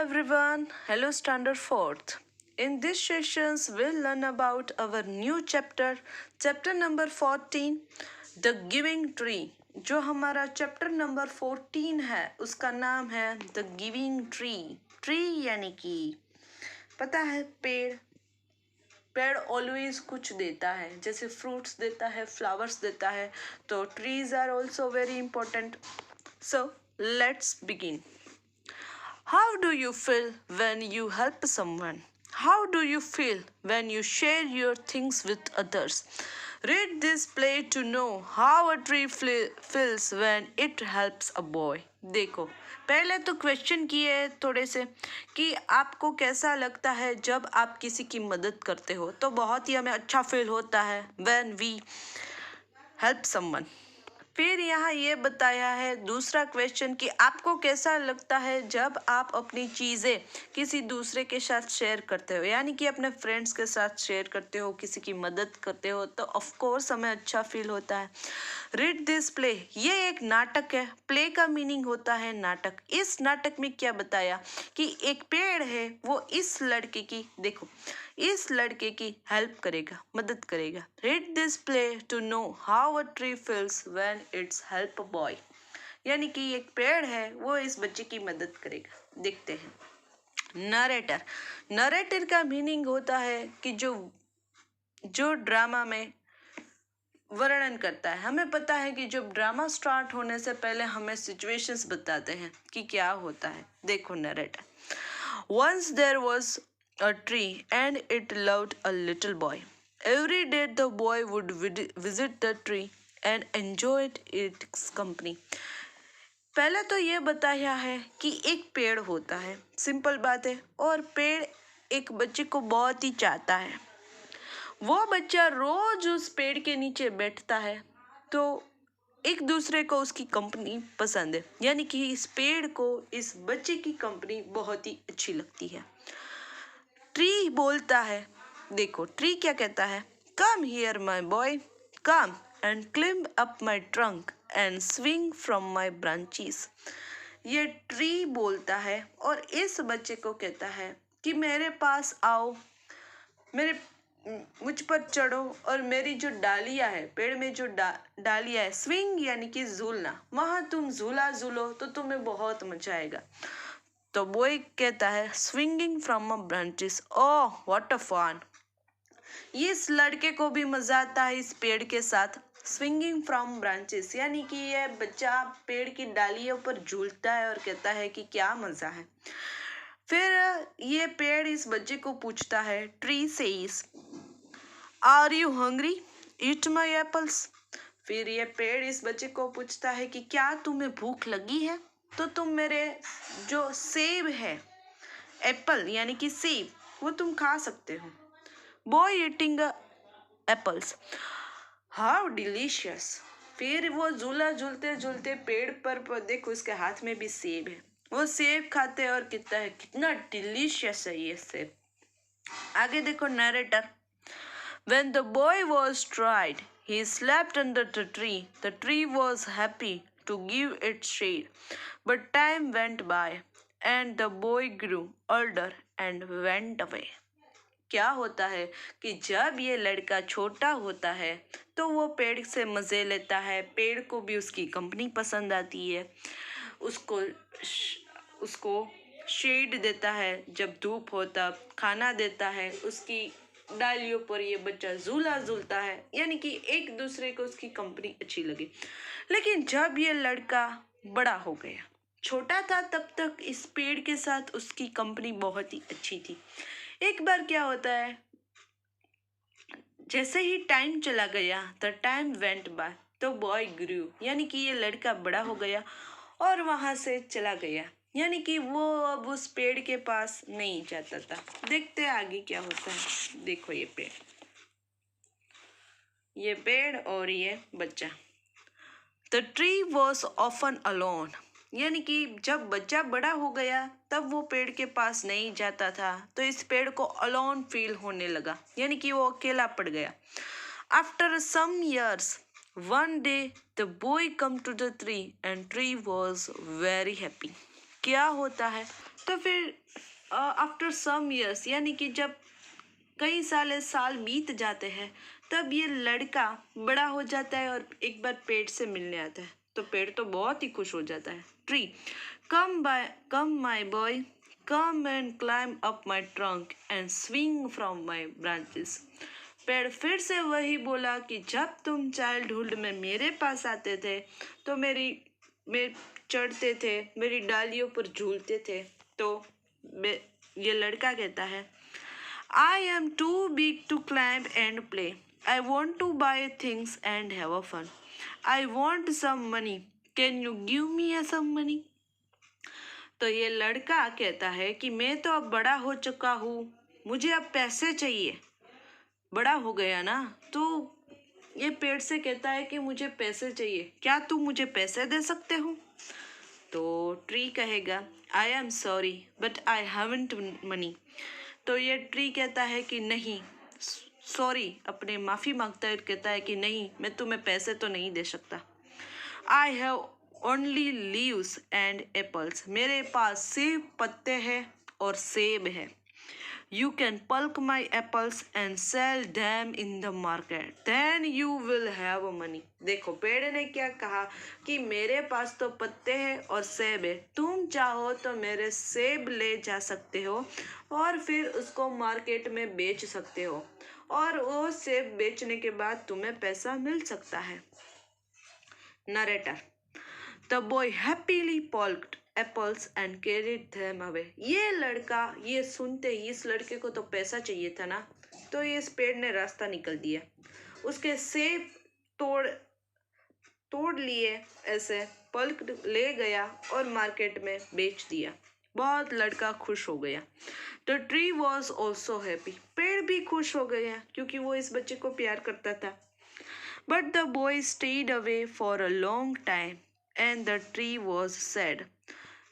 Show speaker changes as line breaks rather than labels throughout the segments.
everyone, hello Standard 4th. In this sessions we'll learn about our new chapter number 14, The Giving Tree. जो हमारा chapter number 14 है उसका नाम है the giving tree यानी कि पता है पेड़ ऑलवेज कुछ देता है, जैसे फ्रूट्स देता है, फ्लावर्स देता है, तो trees are also very important. So let's begin. How do you feel when you help someone? How do you feel when you share your things with others? Read this play to know how a tree feels when it helps a boy. देखो, पहले तो question किए थोड़े से कि आपको कैसा लगता है जब आप किसी की मदद करते हो. तो बहुत ही हमें अच्छा फील होता है when we help someone. फिर यहाँ ये बताया है दूसरा क्वेश्चन कि आपको कैसा लगता है जब आप अपनी चीज़ें किसी दूसरे के साथ शेयर करते हो, यानी कि अपने फ्रेंड्स के साथ शेयर करते हो, किसी की मदद करते हो, तो ऑफ कोर्स हमें अच्छा फील होता है. रीड दिस प्ले, ये एक नाटक है. प्ले का मीनिंग होता है नाटक. इस नाटक में क्या बताया कि एक पेड़ है, वो इस लड़के की इस लड़के की हेल्प करेगा, मदद करेगा. Read this play to know how a tree feels when it's help a boy. यानी कि एक पेड़ है, वो इस बच्चे की मदद करेगा. देखते हैं. नरेटर का मीनिंग होता है कि जो ड्रामा में वर्णन करता है. हमें पता है कि जब ड्रामा स्टार्ट होने से पहले हमें सिचुएशंस बताते हैं कि क्या होता है. देखो narrator. Once there was a tree and it loved a little boy. Every day the boy would visit the tree and enjoyed its company. पहले तो ये बताया है कि एक पेड़ होता है, सिंपल बात है, और पेड़ एक बच्चे को बहुत ही चाहता है. वो बच्चा रोज उस पेड़ के नीचे बैठता है, तो एक दूसरे को उसकी कंपनी पसंद है, यानी कि इस पेड़ को इस बच्चे की कंपनी बहुत ही अच्छी लगती है. ट्री बोलता है, देखो ट्री क्या कहता है, come here my boy, come and climb up my trunk and swing from my branches. ये ट्री बोलता है और इस बच्चे को कहता है कि मेरे पास आओ, मुझ पर चढ़ो और मेरी जो डालियाँ है, पेड़ में जो डालियाँ है, स्विंग यानी कि झूलना, वहाँ तुम झूला झूलो तो तुम्हें बहुत मजा आएगा. तो बॉय कहता है swinging from a branches, oh what a fun. इस लड़के को भी मजा आता है इस पेड़ के साथ. स्विंगिंग फ्रॉम ब्रांचेस यानी कि ये बच्चा पेड़ की डालियों पर झूलता है और कहता है कि क्या मजा है. फिर ये पेड़ इस बच्चे को पूछता है, tree says are you hungry, eat my apples. फिर ये पेड़ इस बच्चे को पूछता है कि क्या तुम्हें भूख लगी है, तो तुम मेरे जो सेब है, एप्पल यानी कि सेब, वो तुम खा सकते हो. Boy eating apples, how delicious. फिर वो झूला झूलते झूलते पेड़ पर देखो उसके हाथ में भी सेब है, वो सेब खाते और कहता है कितना डिलीशियस है ये सेब. आगे देखो narrator. When the boy was tried, he slept under the tree. The tree was happy to give it shade. But time went by, and the boy grew older and went away. क्या होता है कि जब ये लड़का छोटा होता है तो वो पेड़ से मज़े लेता है, पेड़ को भी उसकी कंपनी पसंद आती है, उसको शेड देता है, जब धूप हो तब खाना देता है, उसकी डालियों पर ये बच्चा झूला झूलता है, यानी कि एक दूसरे को उसकी कंपनी अच्छी लगी. लेकिन जब ये लड़का बड़ा हो गया, छोटा था तब तक इस पेड़ के साथ उसकी कंपनी बहुत ही अच्छी थी. एक बार क्या होता है, जैसे ही टाइम चला गया, द टाइम वेंट बाय, तो बॉय ग्रू, यानी कि ये लड़का बड़ा हो गया और वहां से चला गया, यानी कि वो अब उस पेड़ के पास नहीं जाता था. देखते आगे क्या होता है. देखो ये पेड़ और ये बच्चा. The tree was often alone, यानी कि जब बच्चा बड़ा हो गया तब वो पेड़ के पास नहीं जाता था, तो इस पेड़ को अलोन फील होने लगा, यानी कि वो अकेला पड़ गया. After some years one day the boy come to the tree and tree was very happy. क्या होता है, तो आफ्टर सम ईयर्स, यानी कि जब कई साल बीत जाते हैं, तब ये लड़का बड़ा हो जाता है और एक बार पेड़ से मिलने आता है। तो पेड़ तो बहुत ही खुश हो जाता है। Tree, come my boy, come and climb up my trunk and swing from my branches. पेड़ फिर से वही बोला कि जब तुम चाइल्डहुड में मेरे पास आते थे तो मैं चढ़ते थे, मेरी डालियों पर झूलते थे। तो ये लड़का कहता है, I am too big to climb and play. I want to buy things and have a fun. I want some money. Can you give me some money? तो ये लड़का कहता है कि मैं तो अब बड़ा हो चुका हूँ, मुझे अब पैसे चाहिए। बड़ा हो गया ना, तो ये पेड़ से कहता है कि मुझे पैसे चाहिए, क्या तुम मुझे पैसे दे सकते हो? तो ट्री कहेगा, I am sorry but I haven't money. तो ये ट्री कहता है कि नहीं, सॉरी, अपने माफ़ी मांगता है, कहता है कि नहीं, मैं तुम्हें पैसे तो नहीं दे सकता। I have only leaves and apples, मेरे पास सिर्फ पत्ते हैं और सेब है। You can pluck my apples and sell them in the market. Then you will have money. देखो पेड़ ने क्या कहा कि मेरे पास तो पत्ते हैं और सेब है, तुम चाहो तो मेरे सेब ले जा सकते हो और फिर उसको मार्केट में बेच सकते हो, और वो सेब बेचने के बाद तुम्हें पैसा मिल सकता है। Narrator, The boy happily plucked apples and carried them away. ये लड़का ये सुनते ही, इस लड़के को तो पैसा चाहिए था ना, तो ये इस पेड़ ने रास्ता निकल दिया, उसके सेब तोड़ लिए, ऐसे पल्क ले गया और मार्केट में बेच दिया। बहुत लड़का खुश हो गया। The tree was also happy. पेड़ भी खुश हो गया क्योंकि वो इस बच्चे को प्यार करता था। But the boy stayed away for a long time. And the tree was sad.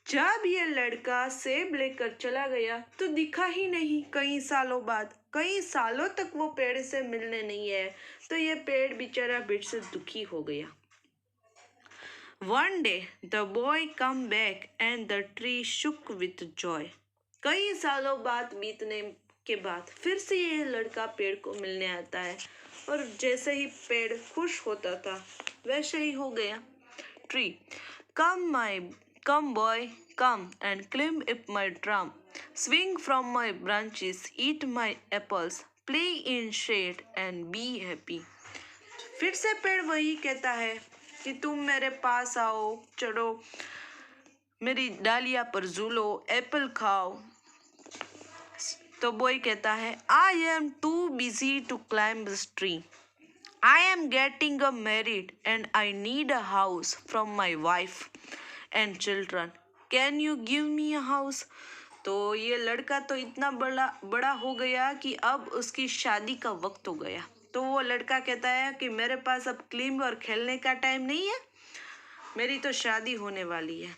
जब ये लड़का सेब लेकर चला गया तो दिखा ही नहीं कई सालों बाद, कई सालों तक वो पेड़ से मिलने नहीं आया, तो ये पेड़ बेचारा फिर से दुखी हो गया। One day the boy come back and the tree shook with joy. कई सालों बाद बीतने के बाद फिर से ये लड़का पेड़ को मिलने आता है, और जैसे ही पेड़ खुश होता था वैसे ही हो गया। Tree, come boy, come and climb up my trunk, swing from my branches, eat my apples, play in shade and be happy. फिर से पेड़ वही कहता है कि तुम मेरे पास आओ, चढ़ो, मेरी डालिया पर झूलो, एप्पल खाओ। तो बॉय कहता है, I am too busy to climb this tree. I am getting married and I need a house from my wife and children. Can you give me a house? तो ये लड़का तो इतना बड़ा हो गया कि अब उसकी शादी का वक्त हो गया। तो वो लड़का कहता है कि मेरे पास अब क्लिम्ब और खेलने का टाइम नहीं है, मेरी तो शादी होने वाली है,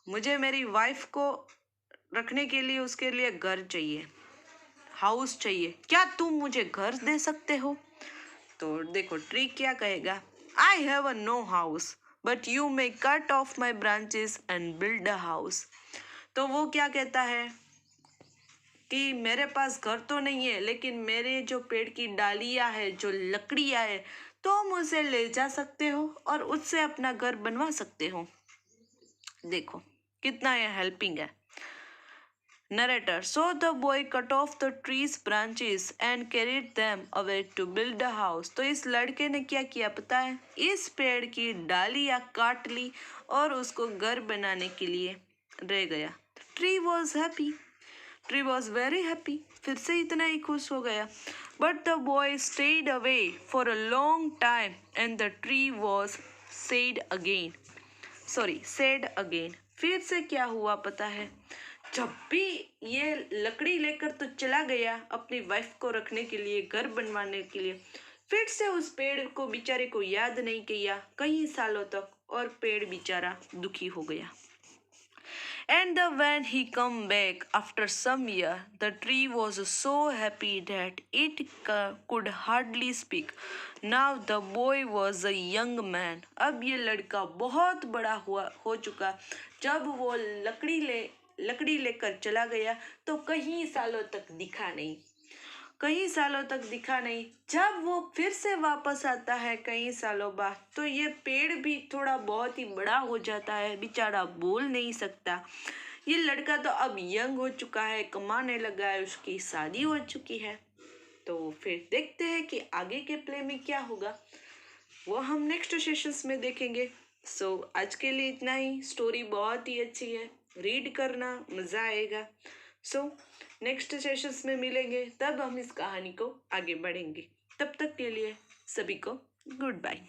मुझे मेरी वाइफ को रखने के लिए उसके लिए घर चाहिए, हाउस चाहिए, क्या तुम मुझे घर दे सकते हो? तो देखो ट्री क्या कहेगा, I have a no house but you may cut off my branches and build a house. तो वो क्या कहता है कि मेरे पास घर तो नहीं है, लेकिन मेरे जो पेड़ की डालियां है, जो लकड़ियां है, तुम उसे ले जा सकते हो और उससे अपना घर बनवा सकते हो। देखो कितना ये हेल्पिंग है। Narrator, so the boy cut off the tree's branches and carried them away to build a house. तो इस लड़के ने क्या किया पता है, इस पेड़ की डालियां काट ली और उसको घर बनाने के लिए रह गया। Tree was happy. Tree was very happy. फिर से इतना ही खुश हो गया। But the boy stayed away for a long time and the tree was sad again. फिर से क्या हुआ पता है, जब भी ये लकड़ी लेकर तो चला गया अपनी वाइफ को रखने के लिए, घर बनवाने के लिए, फिर से उस पेड़ को बेचारे को याद नहीं किया कई सालों तक, और पेड़ बेचारा दुखी हो गया। And when he come back after some year, the tree was so happy that it could hardly speak. Now the boy was a young man. अब ये लड़का बहुत बड़ा हो चुका। जब वो लकड़ी लकड़ी लेकर चला गया तो कई सालों तक दिखा नहीं। कई सालों तक दिखा नहीं। जब वो फिर से वापस आता है कई सालों बाद, तो ये पेड़ भी थोड़ा बहुत ही बड़ा हो जाता है, बेचारा बोल नहीं सकता। ये लड़का तो अब यंग हो चुका है, कमाने लगा है, उसकी शादी हो चुकी है। तो फिर देखते हैं कि आगे के प्ले में क्या होगा, वो हम नेक्स्ट सेशंस में देखेंगे। सो आज के लिए इतना ही। स्टोरी बहुत ही अच्छी है, रीड करना, मज़ा आएगा। सो नेक्स्ट सेशंस में मिलेंगे, तब हम इस कहानी को आगे बढ़ेंगे। तब तक के लिए सभी को गुड बाय।